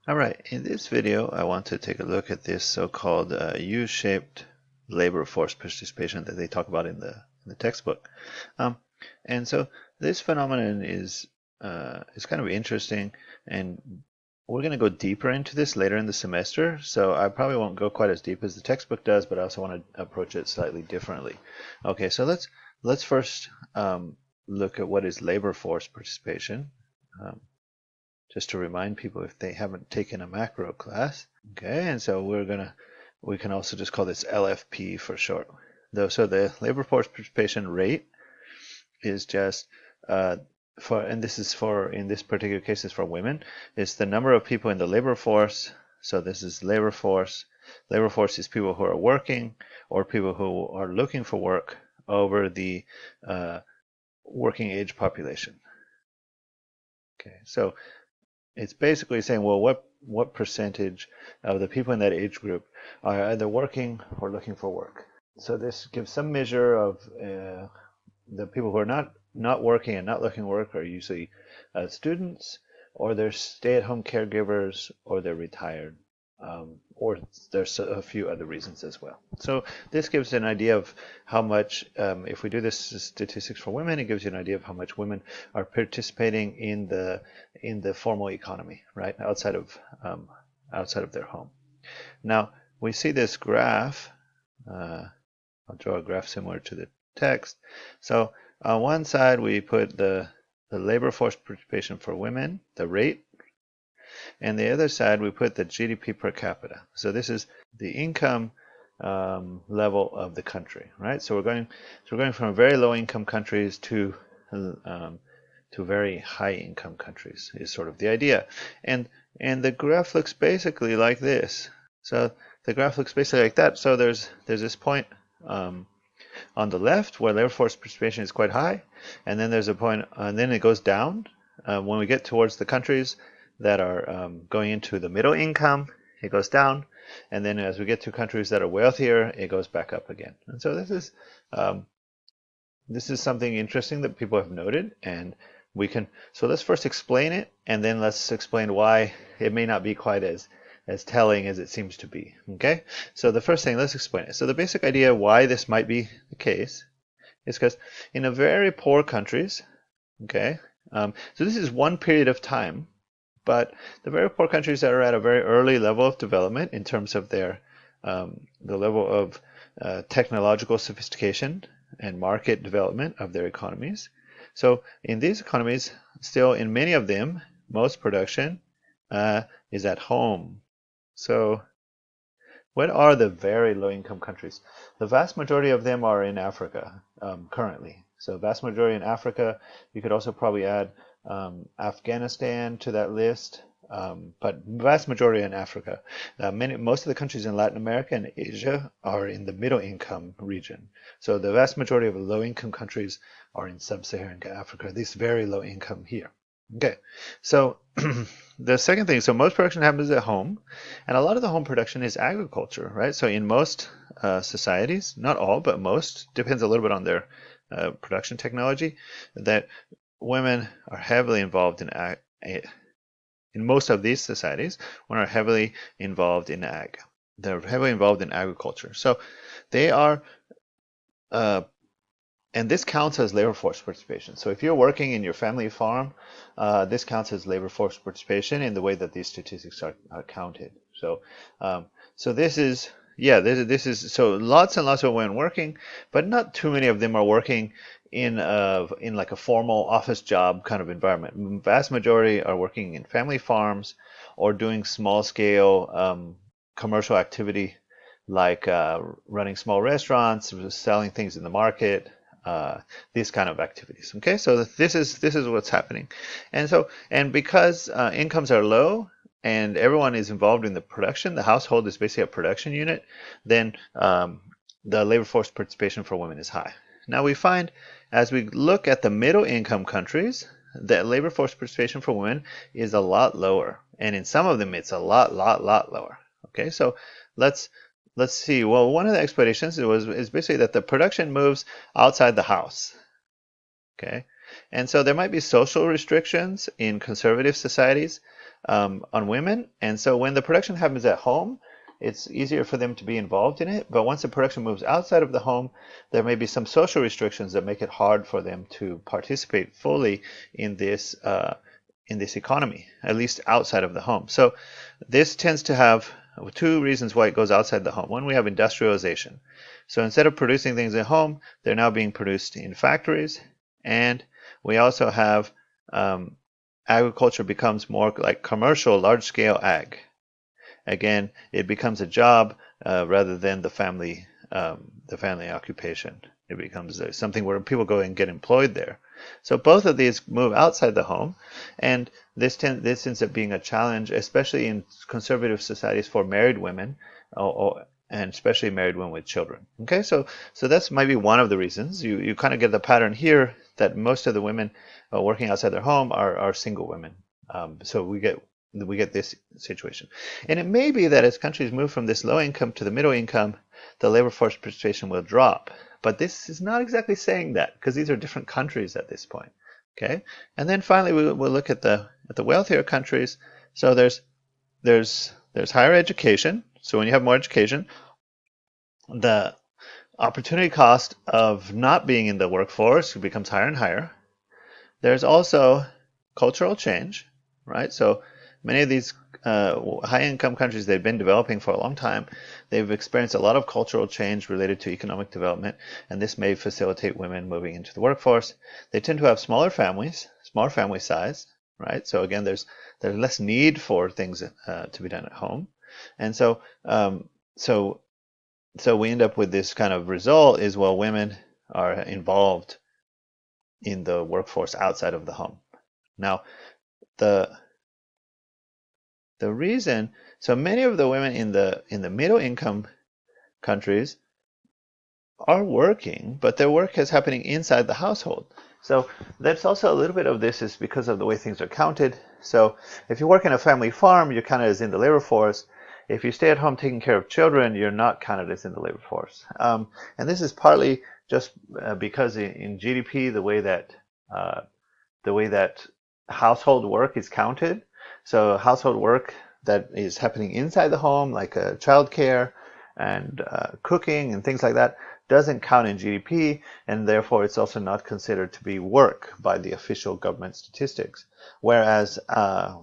All right, in this video, I want to take a look at this so-called U-shaped labor force participation that they talk about in the textbook. Um, and so this phenomenon is kind of interesting, and we're going to go deeper into this later in the semester. So I probably won't go quite as deep as the textbook does, but I also want to approach it slightly differently. Okay, so let's first look at what is labor force participation. Um, just to remind people if they haven't taken a macro class. Okay, and so we can also just call this LFP for short. So the labor force participation rate is just and this is for, in this particular case, is for women. It's the number of people in the labor force. So this is labor force. Labor force is people who are working or people who are looking for work over the working age population. Okay, so it's basically saying, well, what percentage of the people in that age group are either working or looking for work? So this gives some measure of the people who are not working and not looking for work are usually students, or they're stay-at-home caregivers, or they're retired, or there's a few other reasons as well. So this gives an idea of how much, if we do this statistics for women, it gives you an idea of how much women are participating in the formal economy, right, outside of their home. Now we see this graph. I'll draw a graph similar to the text. So on one side we put the labor force participation for women, the rate, and the other side we put the GDP per capita. So this is the income level of the country, right? So we're going from very low income countries to very high income countries is sort of the idea. And the graph looks basically like this. So the graph looks basically like that. So there's this point on the left where labor force participation is quite high, and then there's a point, and then it goes down when we get towards the countries that are going into the middle income. It goes down, and then as we get to countries that are wealthier, it goes back up again. And so this is something interesting that people have noted, and so let's first explain it, and then let's explain why it may not be quite as telling as it seems to be. Okay, so the first thing, let's explain it. So the basic idea why this might be the case is because in a very poor countries, okay, so this is one period of time, but the very poor countries that are at a very early level of development in terms of their the level of technological sophistication and market development of their economies. So in these economies, still in many of them, most production is at home. So what are the very low-income countries? The vast majority of them are in Africa currently. So vast majority in Africa. You could also probably add Afghanistan to that list, but vast majority in Africa. Most of the countries in Latin America and Asia are in the middle-income region. So the vast majority of low-income countries are in sub-Saharan Africa. This very low income here. Okay, so the second thing, so most production happens at home, and a lot of the home production is agriculture, right? So in most societies, not all, but most, depends a little bit on their production technology, that women are heavily involved in most of these societies, women are heavily involved in ag. They're heavily involved in agriculture. So they are and this counts as labor force participation. So if you're working in your family farm, this counts as labor force participation in the way that these statistics are counted. So, so this is, yeah, this is, so lots and lots of women working, but not too many of them are working in like a formal office job kind of environment. Vast majority are working in family farms or doing small scale commercial activity like running small restaurants, selling things in the market, these kind of activities. Okay, so this is what's happening, and because incomes are low and everyone is involved in the production, the household is basically a production unit, then the labor force participation for women is high. Now we find, as we look at the middle income countries, that labor force participation for women is a lot lower, and in some of them it's a lot lower. Okay, so let's see. Well, one of the explanations is basically that the production moves outside the house. Okay, and so there might be social restrictions in conservative societies on women. And so when the production happens at home, it's easier for them to be involved in it. But once the production moves outside of the home, there may be some social restrictions that make it hard for them to participate fully in this economy, at least outside of the home. So this tends to have two reasons why it goes outside the home. One, we have industrialization. So instead of producing things at home, they're now being produced in factories. And we also have agriculture becomes more like commercial, large-scale ag. Again, it becomes a job rather than the family occupation. It becomes something where people go and get employed there. So both of these move outside the home, and this ends up being a challenge, especially in conservative societies for married women, and especially married women with children. Okay, so that's maybe one of the reasons. You kind of get the pattern here that most of the women working outside their home are single women. So we get this situation. And it may be that as countries move from this low income to the middle income, the labor force participation will drop. But this is not exactly saying that, because these are different countries at this point. Okay, and then finally we'll look at the wealthier countries. So there's higher education. So when you have more education, the opportunity cost of not being in the workforce becomes higher and higher. There's also cultural change, right? So many of these high-income countries, they've been developing for a long time. They've experienced a lot of cultural change related to economic development, and this may facilitate women moving into the workforce. They tend to have smaller families, smaller family size, right? So again, there's less need for things to be done at home, and so we end up with this kind of result is, well, women are involved in the workforce outside of the home. Now, the reason, so many of the women in the middle income countries are working, but their work is happening inside the household. So that's also a little bit of this is because of the way things are counted. So if you work in a family farm, you're counted as in the labor force. If you stay at home taking care of children, you're not counted as in the labor force. And this is partly just because in GDP, the way that household work is counted. So household work that is happening inside the home, like childcare and cooking and things like that, doesn't count in GDP, and therefore it's also not considered to be work by the official government statistics. Whereas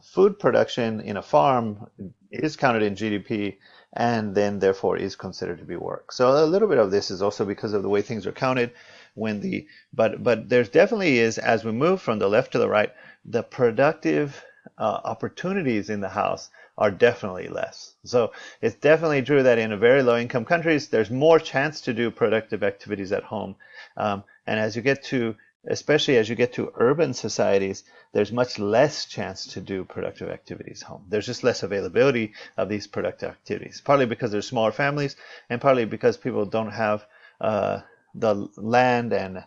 food production in a farm is counted in GDP and then therefore is considered to be work. So a little bit of this is also because of the way things are counted. But there's definitely is, as we move from the left to the right, the productive opportunities in the house are definitely less. So it's definitely true that in a very low income countries, there's more chance to do productive activities at home. And as you get to, especially as you get to urban societies, there's much less chance to do productive activities home. There's just less availability of these productive activities, partly because there's smaller families and partly because people don't have the land and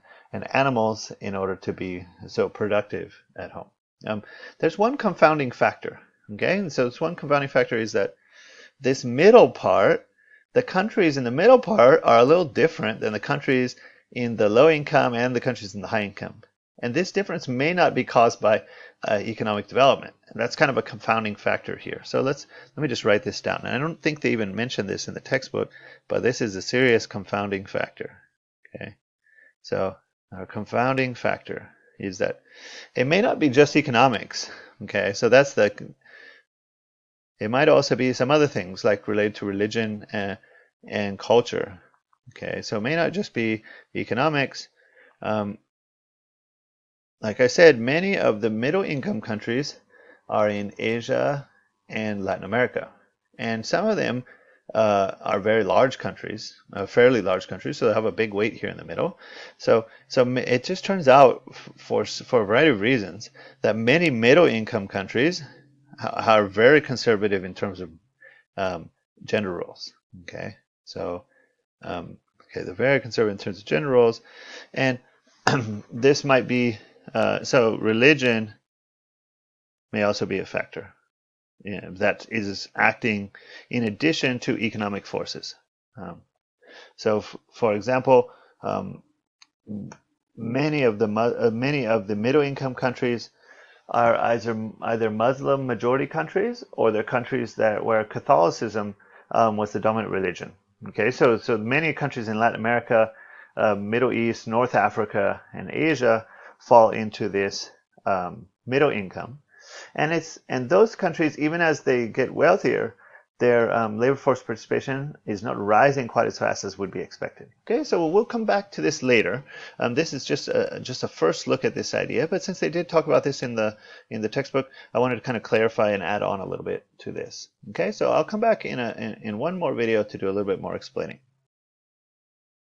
animals in order to be so productive at home. There's one confounding factor, okay? And so this one confounding factor is that this middle part, the countries in the middle part are a little different than the countries in the low income and the countries in the high income. And this difference may not be caused by economic development. And that's kind of a confounding factor here. So let me just write this down. And I don't think they even mentioned this in the textbook, but this is a serious confounding factor. Okay, so our confounding factor is that it may not be just economics. Okay, so it might also be some other things like related to religion and culture. Okay, so it may not just be economics. Like I said, many of the middle income countries are in Asia and Latin America, and some of them are very large countries, fairly large countries, so they have a big weight here in the middle. So it just turns out, for a variety of reasons, that many middle income countries are very conservative in terms of gender roles. Okay, so they're very conservative in terms of gender roles, and this might be so religion may also be a factor. That is acting in addition to economic forces. So, for example, many of the middle income countries are either Muslim majority countries, or they're countries where Catholicism was the dominant religion. Okay, so many countries in Latin America, Middle East, North Africa, and Asia fall into this middle income, and those countries, even as they get wealthier, their labor force participation is not rising quite as fast as would be expected. Okay, so we'll come back to this later. This is just a first look at this idea, but since they did talk about this in the textbook, I wanted to kind of clarify and add on a little bit to this. Okay, so I'll come back in one more video to do a little bit more explaining.